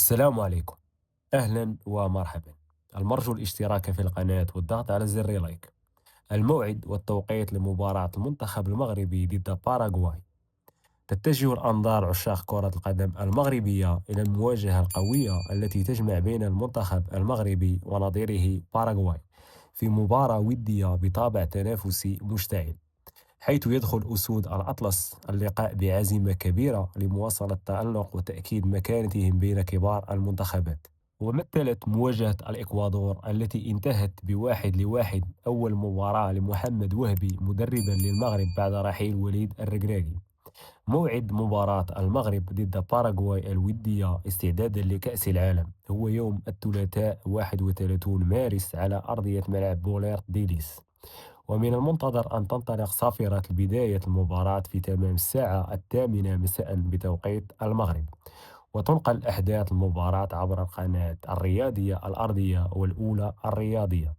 السلام عليكم. أهلا ومرحبا. المرجو الاشتراك في القناة والضغط على زر لايك. الموعد والتوقيت لمباراة المنتخب المغربي ضد باراغواي. تتجه الأنظار عشاق كرة القدم المغربية إلى المواجهة القوية التي تجمع بين المنتخب المغربي ونظيره باراغواي في مباراة ودية بطابع تنافسي مشتعل، حيث يدخل أسود الأطلس اللقاء بعزيمة كبيرة لمواصلة التألق وتأكيد مكانتهم بين كبار المنتخبات. ومثلت مواجهة الإكوادور التي انتهت ب1-1 أول مباراة لمحمد وهبي مدربا للمغرب بعد رحيل وليد الركراكي. موعد مباراة المغرب ضد باراغواي الودية استعدادا لكأس العالم هو يوم الثلاثاء 31 مارس على أرضية ملعب بولير ديليس، ومن المنتظر أن تنطلق صافرة بداية المباراة في تمام الساعة 8 مساء بتوقيت المغرب، وتنقل أحداث المباراة عبر القناة الرياضية الأرضية والأولى الرياضية.